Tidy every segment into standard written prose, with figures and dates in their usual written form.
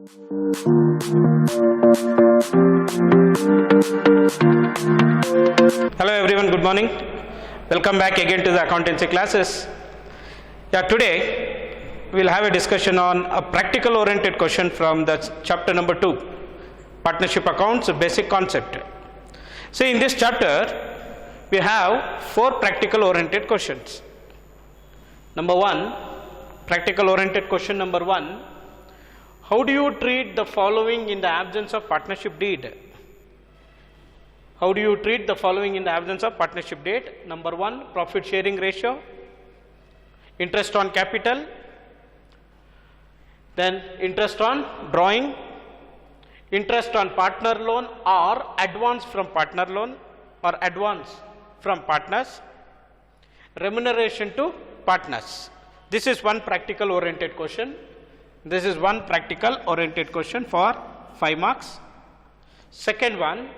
Hello everyone, good morning. Welcome back again to the accountancy classes. Today we will have a discussion on a practical oriented question from the chapter number 2, partnership accounts basic concept. So in this chapter we have 4 practical oriented questions. Number 1, practical oriented question number 1, how do you treat the following in the absence of partnership deed? How do you treat the following in the absence of partnership deed? Number 1, profit sharing ratio, interest on capital, then interest on drawing, interest on partner loan or advance from partner loan or advance from partners, remuneration to partners. This is one practical oriented question. This is one practical oriented question for 5 marks. Second one,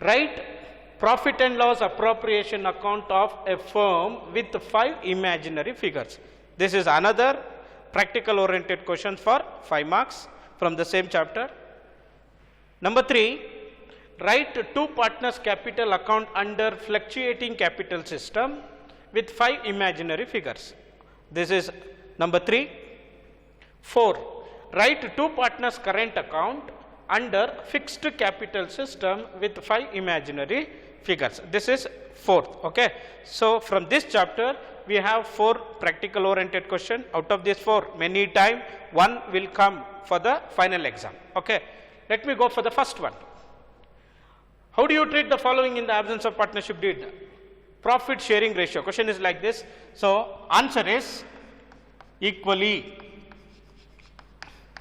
write profit and loss appropriation account of a firm with 5 imaginary figures. This is another practical oriented question for 5 marks from the same chapter. Number 3, write 2 partners capital account under fluctuating capital system with 5 imaginary figures. This is number 3. 4, write 2 partners current account under fixed capital system with 5 imaginary figures. This is 4th. Okay. So from this chapter we have 4 practical oriented question. Out of these 4, many time one will come for the final exam. Okay. Let me go for the first one. How do you treat the following in the absence of partnership deed? Profit sharing ratio. Question is like this. So answer is equally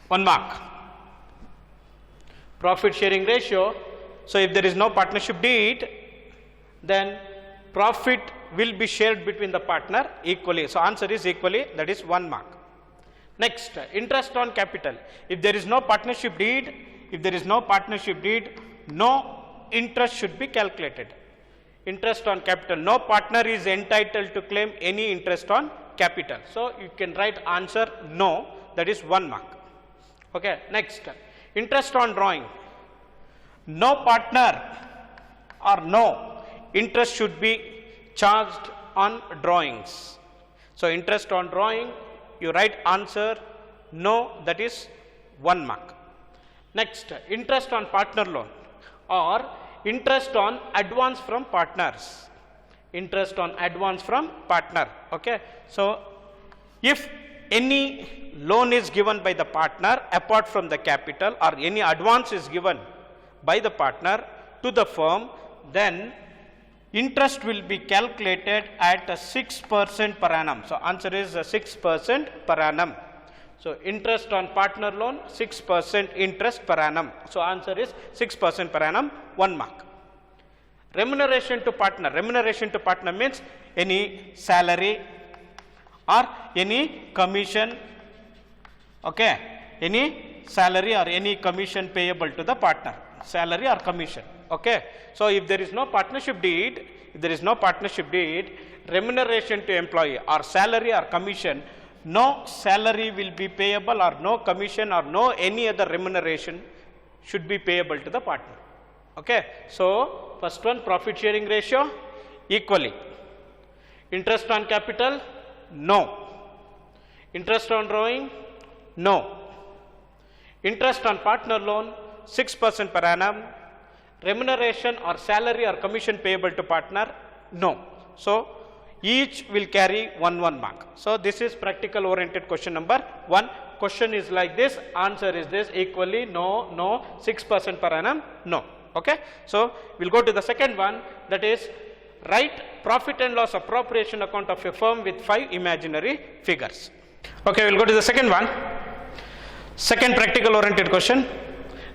1 mark. Profit sharing ratio. So if there is no partnership deed, then profit will be shared between the partner equally. So answer is equally, that is 1 mark. Next, interest on capital. If there is no partnership deed, no interest should be calculated. Interest on capital. No partner is entitled to claim any interest on capital. So you can write answer no, that is 1 mark. Okay. Next, interest on drawing. No partner or no interest should be charged on drawings. So interest on drawing, you write answer no, that is 1 mark. Next, interest on partner loan or interest on advance from partners. Interest on advance from partner. Okay. So if any loan is given by the partner apart from the capital or any advance is given by the partner to the firm, then interest will be calculated at 6% per annum. So answer is 6% per annum. So interest on partner loan, 6% interest per annum. So answer is 6% per annum, 1 mark. Remuneration to partner. Remuneration to partner means any salary or any commission. Okay. Any salary or any commission payable to the partner. Salary or commission. Okay. So if there is no partnership deed, remuneration to employee or salary or commission, no salary will be payable or no commission or no any other remuneration should be payable to the partner. Okay. So first one, profit sharing ratio equally. Interest on capital, no. Interest on drawing, no. Interest on partner loan, 6% per annum. Remuneration or salary or commission payable to partner, no. So each will carry 1 mark. So this is practical oriented question number 1. Question is like this, answer is this, equally no, 6% per annum, no. Okay. So we'll go to the second one, that is write profit and loss appropriation account of a firm with 5 imaginary figures. Okay, we'll go to the second one. Second practical oriented question.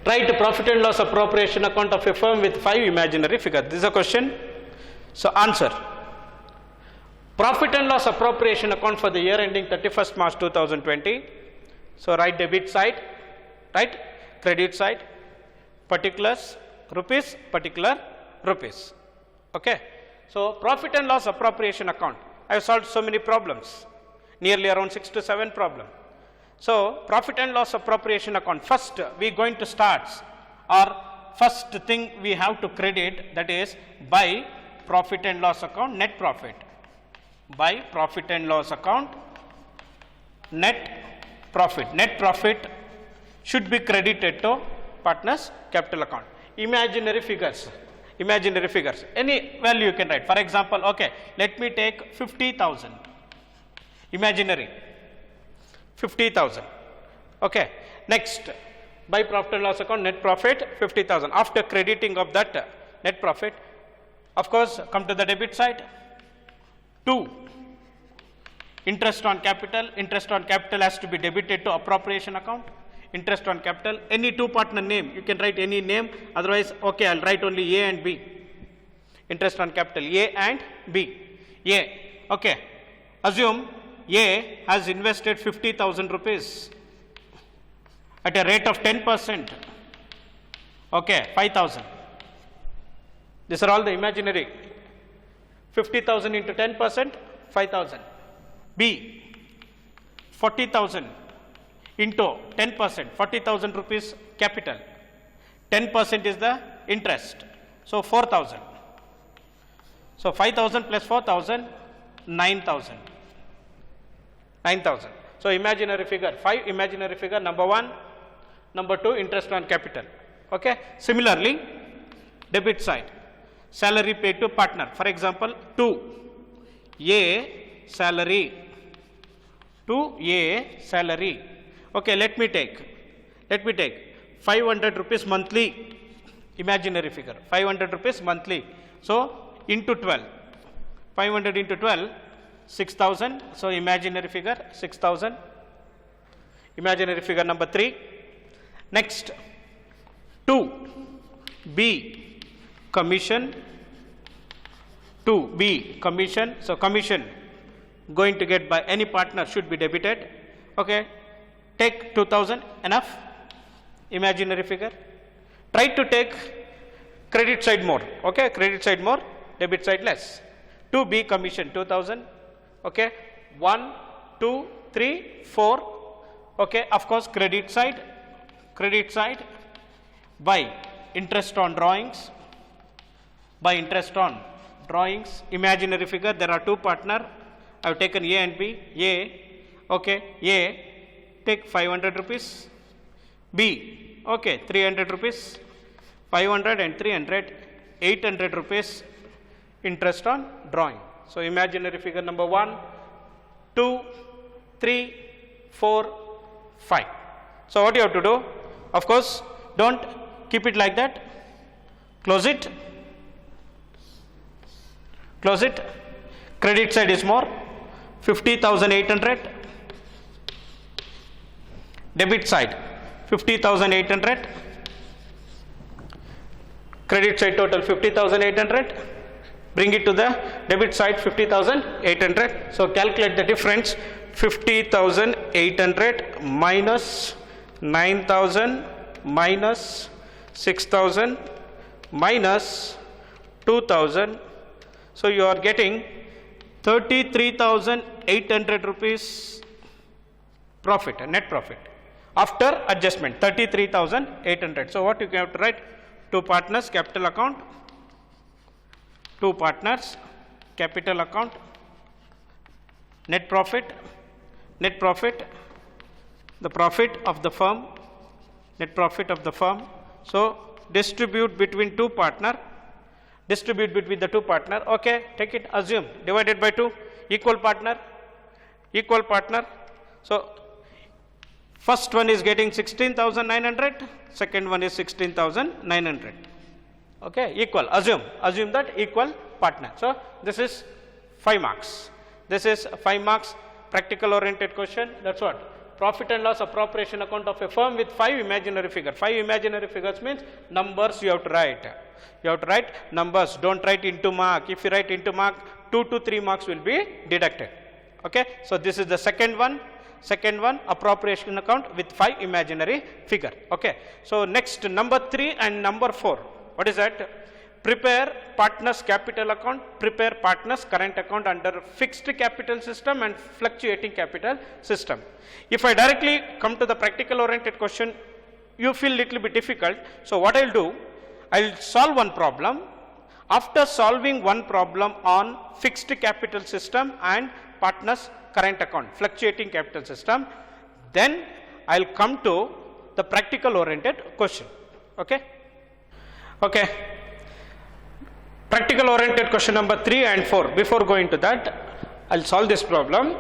Write profit and loss appropriation account of a firm with 5 imaginary figures. This is a question. So answer. Profit and loss appropriation account for the year ending 31st March 2020. So write debit side, right? Credit side, particulars, rupees, particular rupees. Okay. So profit and loss appropriation account. I have solved so many problems, nearly around 6 to 7 problems. So profit and loss appropriation account, first we going to start, or first thing we have to credit, that is by profit and loss account net profit, by profit and loss account net profit should be credited to partners capital account. Imaginary figures, any value you can write. For example, okay, let me take 50,000, imaginary 50,000. Okay, next by profit and loss account net profit 50,000. After crediting of that net profit, of course, come to the debit side. 2, interest on capital has to be debited to appropriation account. Interest on capital, any two partner name, you can write any name, otherwise, okay, I'll write only A and B. Interest on capital, A and B. A, okay, assume A has invested 50,000 rupees at a rate of 10%, okay, 5,000. These are all the imaginary. 50,000 into 10%, 5,000. B, 40,000 into 10%, 40,000 rupees capital, 10% is the interest, so 4,000. So 5,000 plus 4,000, 9,000. 9,000. So imaginary figure, 5 imaginary figure, number 1, number 2, interest on capital. Okay. Similarly, debit side, salary paid to partner. For example, 2, A salary, 2 A salary. Okay, let me take 500 rupees monthly, imaginary figure, 500 rupees monthly. So into 12, 500 into 12, 6,000. So imaginary figure 6,000. Imaginary figure number 3. Next, 2 B commission, 2 B commission. So commission going to get by any partner should be debited. Okay, take 2,000, enough, imaginary figure. Try to take credit side more, okay, credit side more, debit side less. 2 B commission 2,000, okay, 1, 2, 3, 4, okay, of course credit side by interest on drawings, imaginary figure, there are two partner, I have taken A and B. A, okay, A take 500 rupees, B, okay, 300 rupees, 500 and 300, 800 rupees interest on drawing. So imaginary figure number 1, 2, 3, 4, 5. So what you have to do? Of course, don't keep it like that. Close it. Credit side is more, 50,800. Debit side 50,800. Credit side total 50,800. Bring it to the debit side 50,800. So calculate the difference, 50,800 minus 9,000 minus 6,000 minus 2,000. So you are getting 33,800 rupees profit, net profit after adjustment, 33,800. So what you have to write? Two partners capital account, net profit, the profit of the firm, net profit of the firm. So distribute between two partner, okay, take it, assume, divided by 2, equal partner. So first one is getting 16,900, second one is 16,900. Okay, equal, assume that equal partner. So this is 5 marks. Practical oriented question. That's what. Profit and loss appropriation account of a firm with 5 imaginary figures. 5 imaginary figures means numbers you have to write. Numbers, don't write into mark. If you write into mark, 2 to 3 marks will be deducted. Okay, so this is the second one, appropriation account with 5 imaginary figure. Okay, so next number 3 and number 4. What is that? prepare partners capital account, prepare partners current account under fixed capital system and fluctuating capital system. If I directly come to the practical oriented question, you feel little bit difficult. So what I'll do, I'll solve one problem. After solving one problem on fixed capital system and partners current account, fluctuating capital system, then I'll come to the practical oriented question. Okay? Okay. Practical oriented question number 3 and 4. Before going to that, I'll solve this problem.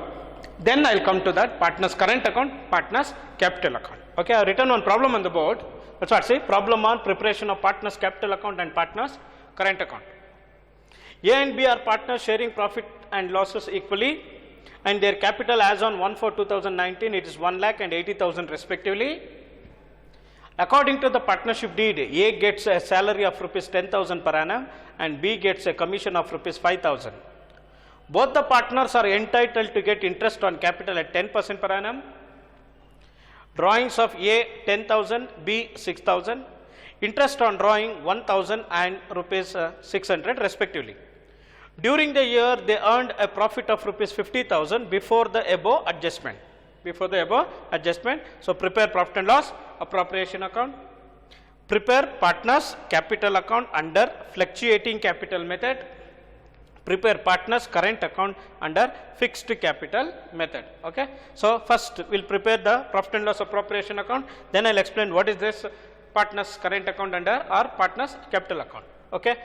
Then I'll come to that partners current account, partners capital account. Okay, I've written one problem on the board. That's what I say, problem on preparation of partners capital account and partners current account. A and B are partners sharing profit and losses equally, and their capital as on 1/4/2019 it is 1,80,000 respectively. According to the partnership deed, A gets a salary of rupees 10,000 per annum and B gets a commission of rupees 5,000. Both the partners are entitled to get interest on capital at 10% per annum. Drawings of A 10,000, B 6,000. Interest on drawing 1,000 and rupees 600 respectively. During the year, they earned a profit of rupees 50,000 before the above adjustment. Before the above adjustment. So prepare profit and loss appropriation account. Prepare partners capital account under fluctuating capital method. Prepare partners current account under fixed capital method. Okay. So first we'll prepare the profit and loss appropriation account. Then I'll explain what is this partners current account under or partners capital account. Okay.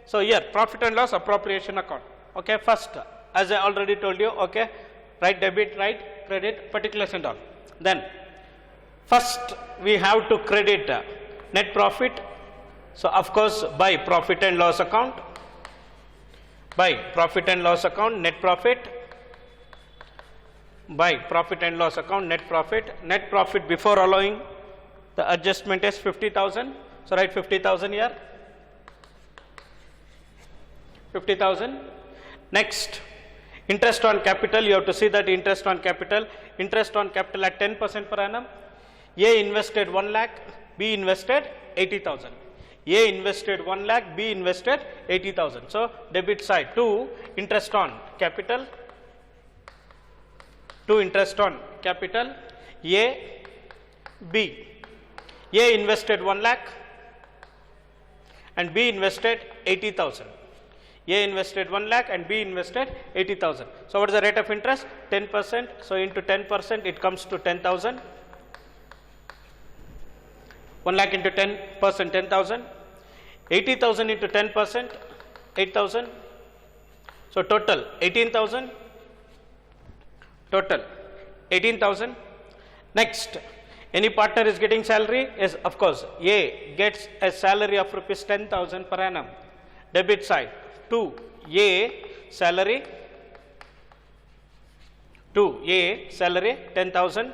So here profit and loss appropriation account. Okay. First, as I already told you, okay, write debit, write credit, particulars and all. Then first we have to credit net profit. So of course by profit and loss account. By profit and loss account, net profit. By profit and loss account, net profit. Net profit before allowing the adjustment is 50,000. So write 50,000 here. 50,000. Next, interest on capital. You have to see that interest on capital. Interest on capital at 10% per annum. A invested 1 lakh, B invested 80,000. A invested 1 lakh, B invested 80,000. So debit side 2 interest on capital, 2 interest on capital, A, B. A invested 1 lakh and B invested 80,000. A invested 1 lakh and B invested 80,000. So what is the rate of interest? 10%. So into 10% it comes to 10,000. 1 lakh into 10%, 10,000. 80,000 into 10%, 8,000. So total 18,000. Total 18,000. Next, any partner is getting salary? Yes, of course. A gets a salary of rupees 10,000 per annum. Debit side 2 A salary. 2 A salary 10,000.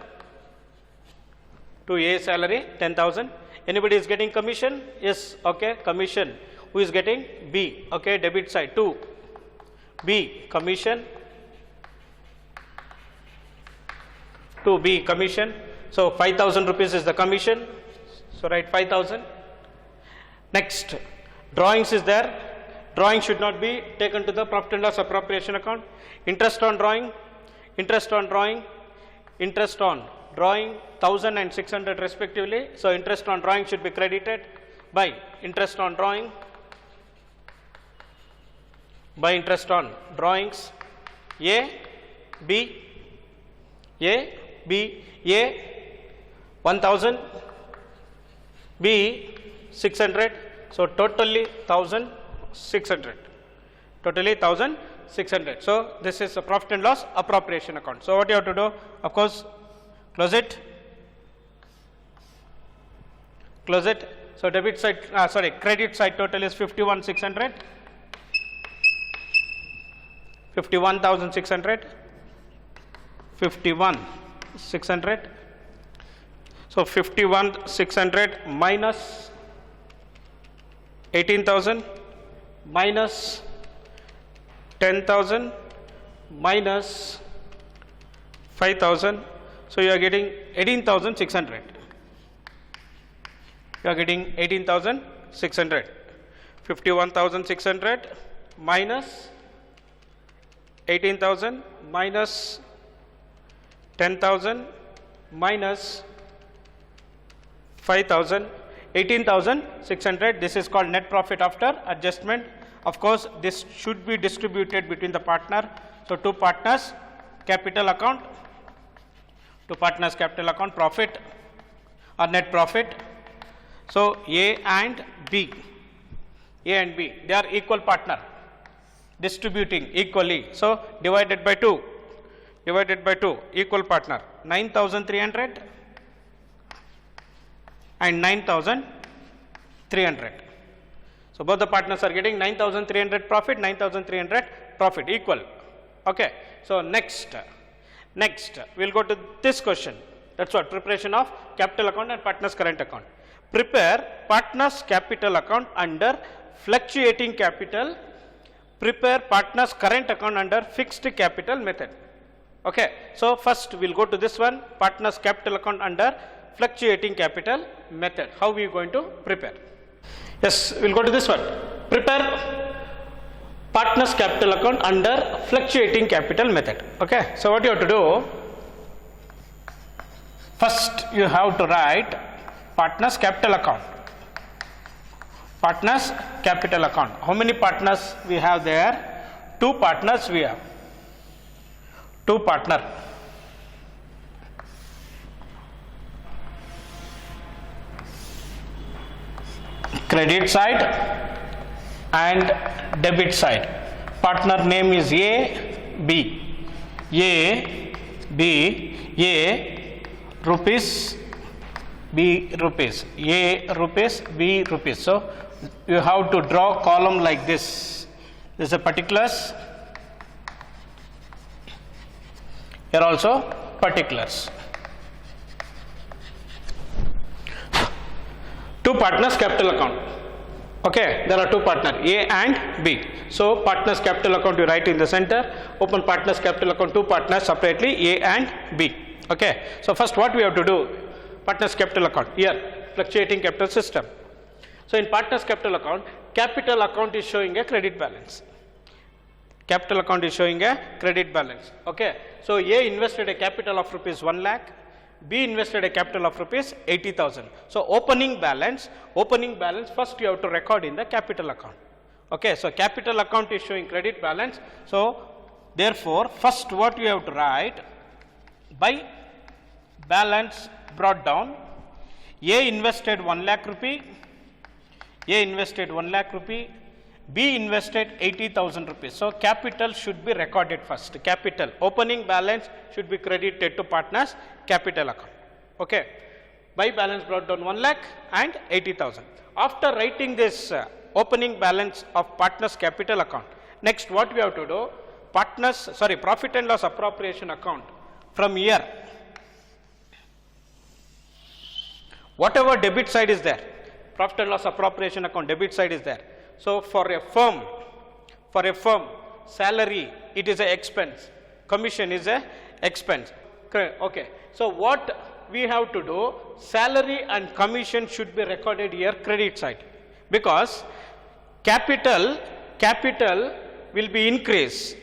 2 A salary 10,000. Anybody is getting commission? Yes, okay, commission. Who is getting? B, okay, debit side 2 B commission. 2 B commission. So 5,000 rupees is the commission. So write 5,000. Next, drawings is there. Drawing should not be taken to the profit and loss appropriation account. Interest on drawing, interest on drawing, interest on drawing 1,000 and 600 respectively. So interest on drawing should be credited by interest on drawing, by interest on drawings. A, B, A, B, A 1,000, B 600. So totally 1,600. Totally 1,600. So this is a profit and loss appropriation account. So what you have to do? Of course, close it. Close it. So debit side, credit side total is 51,600. 51,600. 51,600. So 51,600 minus 18,000 minus 10,000 minus 5,000. So you are getting 18,600. You are getting 18,600. 51,600 minus 18,000 minus 10,000 minus 5,000, 18,600. This is called net profit after adjustment. Of course, this should be distributed between the partner. So, two partners capital account, profit or net profit. So, A and B, they are equal partner, distributing equally. So, divided by 2, equal partner, 9,300 and 9,300. So, both the partners are getting 9,300 profit, equal. Okay. So, next we will go to this question. That is what, preparation of capital account and partners current account. Prepare partners capital account under fluctuating capital, prepare partners current account under fixed capital method. Okay. So, first we will go to this one, partners capital account under fluctuating capital method. How we are going to prepare? Yes, we will go to this one, prepare partners capital account under fluctuating capital method. Okay. So, what you have to do? First you have to write partners capital account. How many partners we have there? 2 partners we have. 2 partner. Credit side and debit side. Partner name is A, B. A, B, A, rupees, B, rupees. A, rupees, B, rupees. So, you have to draw column like this. This is a particulars. Here also particulars. 2 partners capital account. Okay, there are 2 partners A and B. So, partners capital account you write in the center, open partners capital account 2 partners separately A and B. Okay. So, first what we have to do? Partners capital account, here fluctuating capital system. So, in partners capital account is showing a credit balance. Okay. So, A invested a capital of rupees 1 lakh, B invested a capital of rupees 80,000. So, opening balance first you have to record in the capital account. Okay. So, capital account is showing credit balance. So, therefore, first what you have to write, by balance brought down, A invested 1 lakh rupee, B invested 80,000 rupees. So, capital should be recorded first. Capital opening balance should be credited to partners capital account. Okay. By balance brought down 1 lakh and 80,000. After writing this opening balance of partners capital account, next what we have to do? Profit and loss appropriation account. From here, whatever debit side is there, profit and loss appropriation account debit side is there. So, for a firm, salary it is a expense, commission is a expense. Okay. So, what we have to do? Salary and commission should be recorded here credit side, because capital will be increased.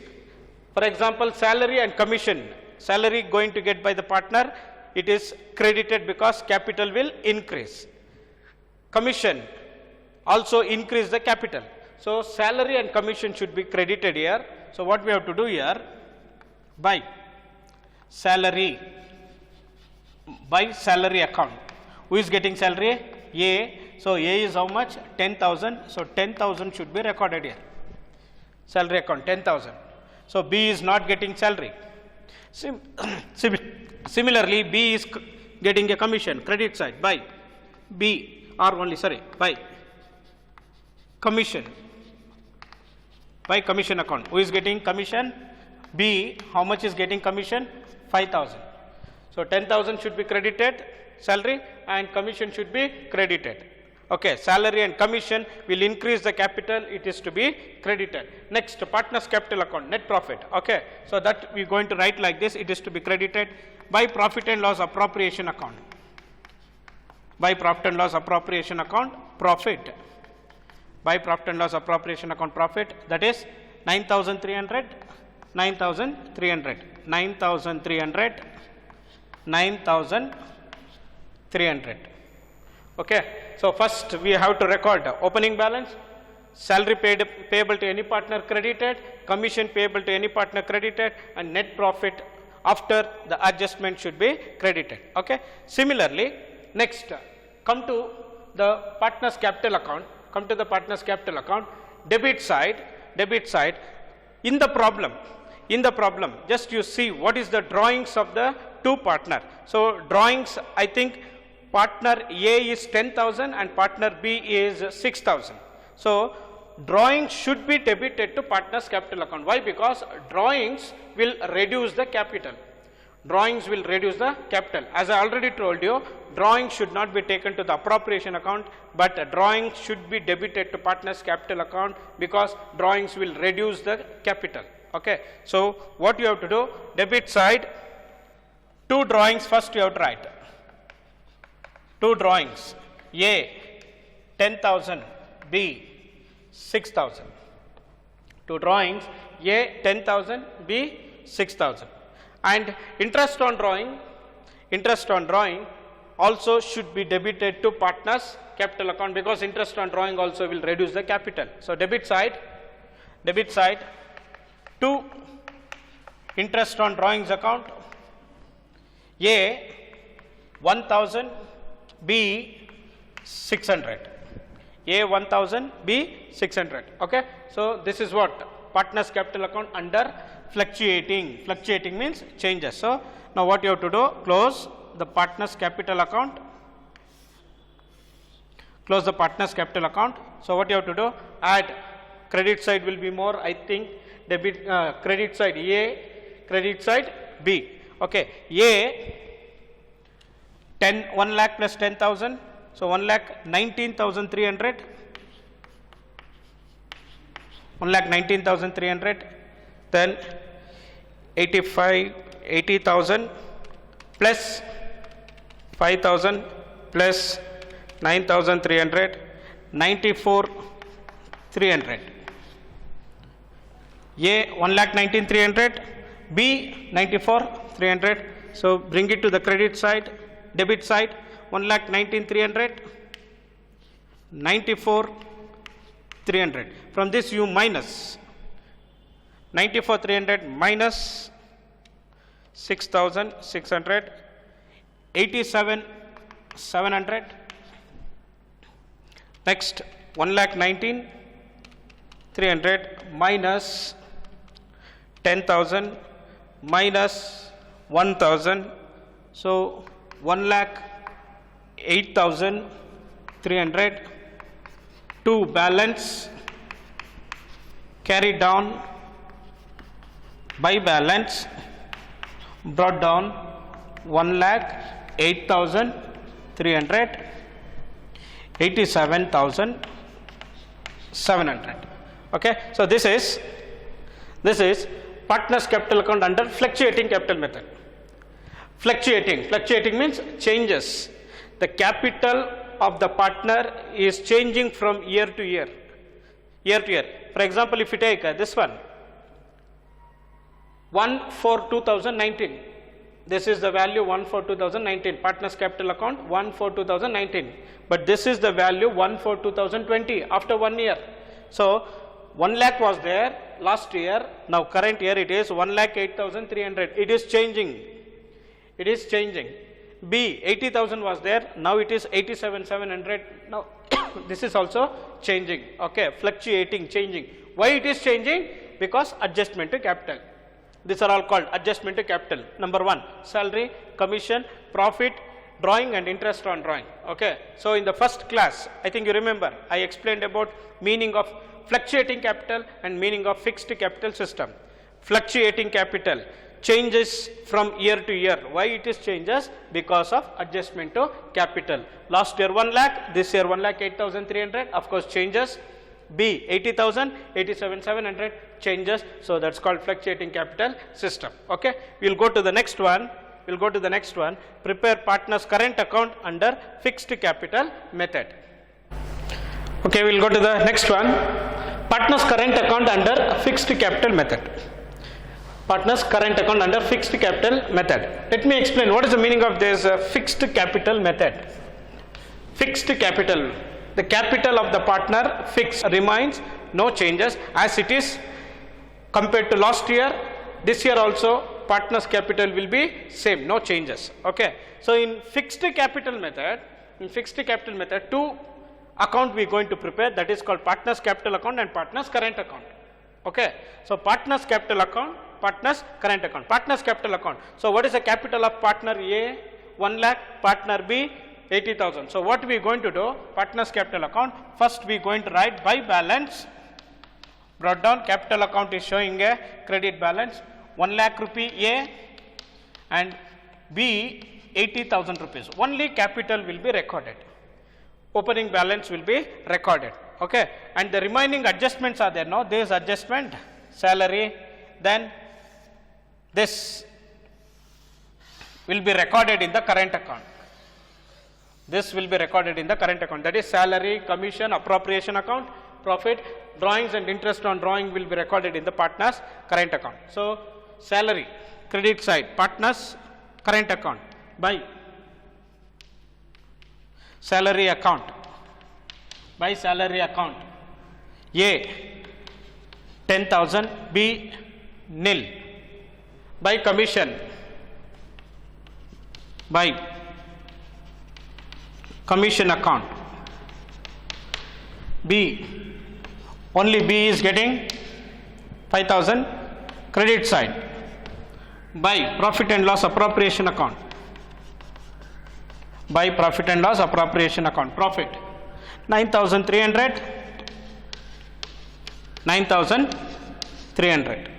For example, salary and commission, salary going to get by the partner, it is credited because capital will increase. Commission also increase the capital. So, salary and commission should be credited here. So, what we have to do here? By salary account. Who is getting salary? A. So, A is how much? 10,000. So, 10,000 should be recorded here. Salary account 10,000. So, B is not getting salary. Similarly, B is getting a commission, credit side, by commission, by commission account. Who is getting commission? B. How much is getting commission? 5,000. So, 10,000 should be credited salary and commission should be credited. Okay. Salary and commission will increase the capital, it is to be credited. Next, partners capital account, net profit. Okay. So, that we are going to write like this, it is to be credited by profit and loss appropriation account. By profit and loss appropriation account, profit by profit and loss appropriation account profit, that is 9,300, 9,300, 9,300, 9,300. Okay. So first we have to record opening balance, salary paid payable to any partner credited, commission payable to any partner credited, and net profit after the adjustment should be credited. Okay. Similarly, next come to the partner's capital account. Come to the partner's capital account. Debit side. In the problem, just you see what is the drawings of the two partner. So drawings, I think partner A is 10,000 and partner B is 6,000. So drawings should be debited to partner's capital account. Why? Because drawings will reduce the capital. Drawings will reduce the capital. As I already told you, drawings should not be taken to the appropriation account, but drawings should be debited to partner's capital account because drawings will reduce the capital. Okay. So what you have to do, debit side, two drawings first you have to write. Two drawings, A 10,000, B 6,000. Two drawings, A 10,000, B 6,000. And interest on drawing also should be debited to partner's capital account because interest on drawing also will reduce the capital. So debit side, to interest on drawings account, A 1,000, B 600. A 1,000, B 600. Okay. So this is what partner's capital account under fluctuating. Fluctuating means changes. So now what you have to do, close the partner's capital account. Close the partner's capital account. So what you have to do, add credit side will be more, I think debit credit side A, credit side B. Okay. A 1 lakh plus 10,000. So 1,19,300. 1,19,300. Then 80,000 plus 5,000 plus 9,300, 94,300. A 1,19,300, B 94,300. So bring it to the credit side, debit side, 1,19,300, 94,300. From this you minus 94,300 minus 6,600, 87,700. Next 1,19,300 minus 10,000 minus 1,000. So 1,08,300 to balance carried down by balance brought down 1,08,300, 87,700. Okay. So this is partner's capital account under fluctuating capital method. Fluctuating means changes. The capital of the partner is changing from year to year. For example, if you take this one, 1/4/2019. This is the value 1/4/2019. Partner's capital account 1/4/2019. But this is the value 1/4/2020 after 1 year. So 1 lakh was there last year. Now current year it is 1,08,300. It is changing. B 80,000 was there. Now it is 87,700. Now this is also changing. Okay, fluctuating, changing. Why it is changing? Because adjustment to capital. These are all called adjustment to capital. Number 1, salary, commission, profit, drawing and interest on drawing. Okay. So in the first class, I think you remember, I explained about meaning of fluctuating capital and meaning of fixed capital system. Fluctuating capital changes from year to year. Why it is changes? Because of adjustment to capital. Last year 1 lakh, this year 1,08,300, of course changes. B 80,000, 87,700 changes. So that's called fluctuating capital system. Okay. We'll go to the next one. Prepare partner's current account under fixed capital method. Okay, we'll go to the next one. Partner's current account under fixed capital method. Partner's current account under fixed capital method. Let me explain what is the meaning of this fixed capital method. Fixed capital. The capital of the partner fixed remains, no changes as it is compared to last year. This year also partner's capital will be same, no changes. Okay. So in fixed capital method, two account we are going to prepare, that is called partner's capital account and partner's current account. Okay. So partner's capital account, partner's current account. Partner's capital account. So what is the capital of partner A? 1 lakh, partner B 80,000. So what we are going to do? Partner's capital account. First we are going to write by balance. Brought down, capital account is showing a credit balance 1 lakh rupee A and B 80,000 rupees. Only capital will be recorded. Opening balance will be recorded. Okay. And the remaining adjustments are there. Now there is adjustment, salary, then this will be recorded in the current account. This will be recorded in the current account. That is salary, commission, appropriation account, profit, drawings and interest on drawing will be recorded in the partner's current account. So salary, credit side, partner's current account by salary account. By salary account. A 10,000, B nil. By commission. By commission account. B, only B is getting 5,000 credit side. By profit and loss appropriation account. By profit and loss appropriation account. Profit 9,300. 9,300.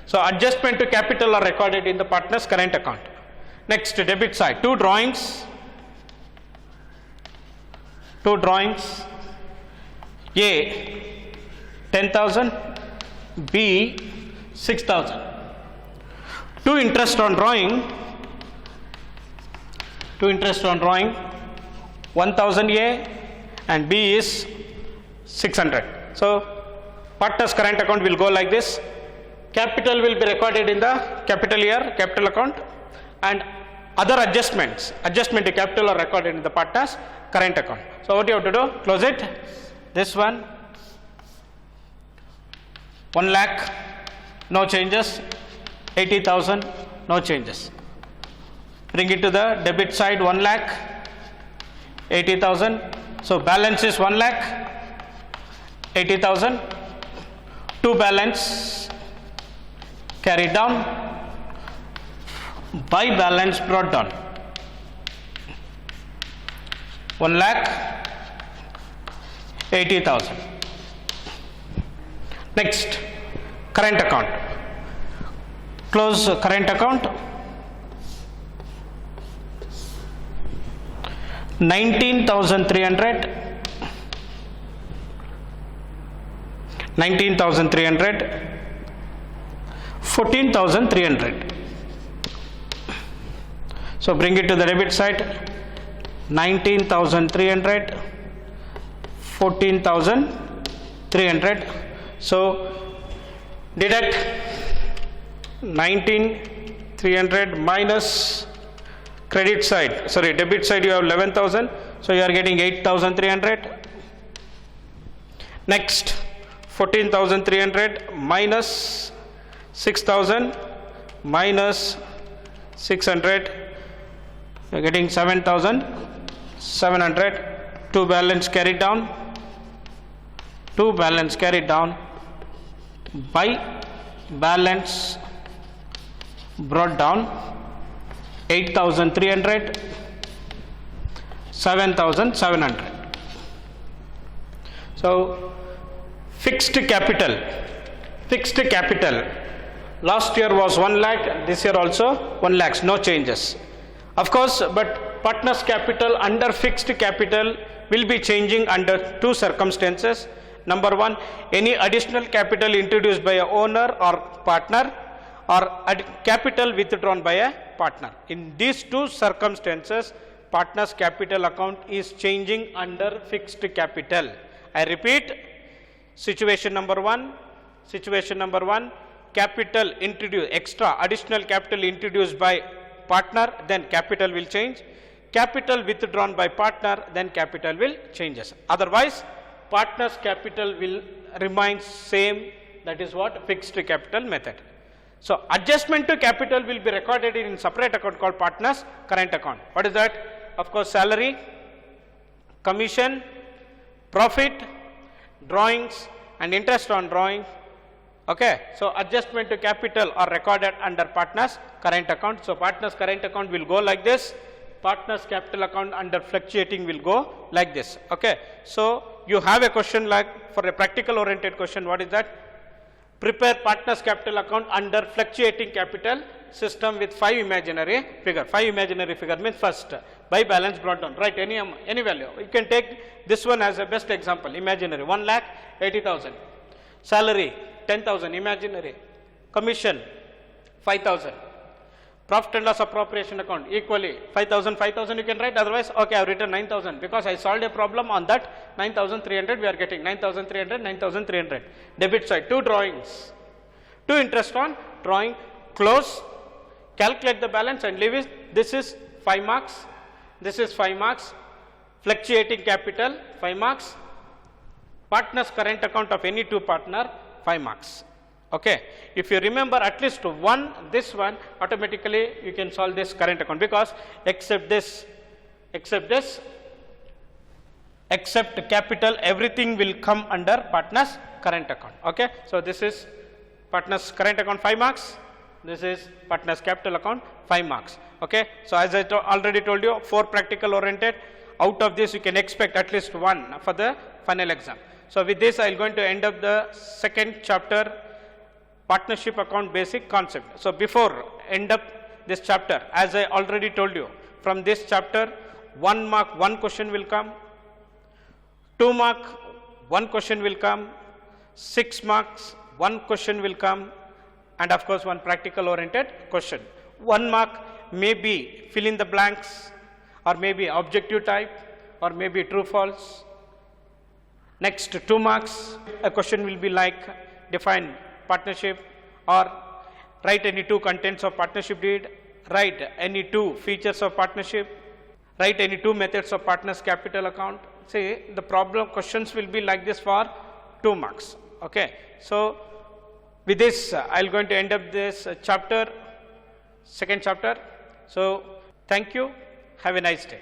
So adjustment to capital are recorded in the partner's current account. Next, debit side, two drawings. A 10,000, B 6,000. Two interest on drawing. 1,000 A and B is 600. So partner's current account will go like this. Capital will be recorded in the capital year, capital account, and other adjustment to capital are recorded in the partner's current account. So what you have to do? Close it. This one 1 lakh, no changes. 80,000, no changes. Bring it to the debit side, 1 lakh, 80,000. So balance is 1 lakh, 80,000. Two balance carried down. By balance brought down. 1 lakh, 80,000. Next, current account. Close current account. 19,300. 14,300. So bring it to the debit side. 19,300. 14,300. So deduct 19,300 minus credit side, sorry, debit side you have 11,000, so you are getting 8,300. Next, 14,300 minus 6,000 minus 600, you are getting 7,700. Two balance carried down. By balance brought down. 8,300, 7,700. So fixed capital. Last year was 1 lakh, this year also 1 lakh, no changes. Of course, but partner's capital under fixed capital will be changing under two circumstances. Number one, any additional capital introduced by a owner or partner, or capital withdrawn by a partner. In these two circumstances, partner's capital account is changing under fixed capital. I repeat, situation number one, capital introduced, extra additional capital introduced by partner, then capital will change. Capital withdrawn by partner, then capital will changes. Otherwise, partner's capital will remain same, that is what, fixed capital method. So adjustment to capital will be recorded in separate account called partner's current account. What is that? Of course, salary, commission, profit, drawings and interest on drawing. Okay, so adjustment to capital are recorded under partner's current account. So partner's current account will go like this. Partner's capital account under fluctuating will go like this. Okay, so you have a question like, for a practical oriented question, what is that? Prepare partner's capital account under fluctuating capital system with 5 imaginary figure. 5 imaginary figure means first by balance brought down. Write any value. You can take this one as a best example. Imaginary 1,80,000. Salary 10,000 imaginary. Commission 5,000. Profit and loss appropriation account equally 5,000 you can write, otherwise okay, I have written 9,000 because I solved a problem on that 9,300 we are getting 9,300. Debit side, 2 drawings, 2 interest on drawing, close, calculate the balance and leave it. This is 5 marks, this is 5 marks, fluctuating capital 5 marks, partner's current account of any 2 partner 5 marks. Okay, if you remember at least this one, automatically you can solve this current account, because except capital, everything will come under partner's current account. Okay, so this is partner's current account 5 marks, this is partner's capital account 5 marks. Okay, so as I already told you, 4 practical oriented. Out of this you can expect at least 1 for the final exam. So with this I am going to end up the second chapter, partnership account basic concept. So before end up this chapter, as I already told you, from this chapter 1 mark 1 question will come, 2 mark 1 question will come, 6 marks 1 question will come, and of course 1 practical oriented question. 1 mark may be fill in the blanks, or maybe objective type, or maybe true false. Next 2 marks, a question will be like define partnership, or write any 2 contents of partnership deed, write any 2 features of partnership, write any 2 methods of partner's capital account. See, the problem questions will be like this for 2 marks. Okay, so with this I am going to end up this chapter, second chapter. So thank you, have a nice day.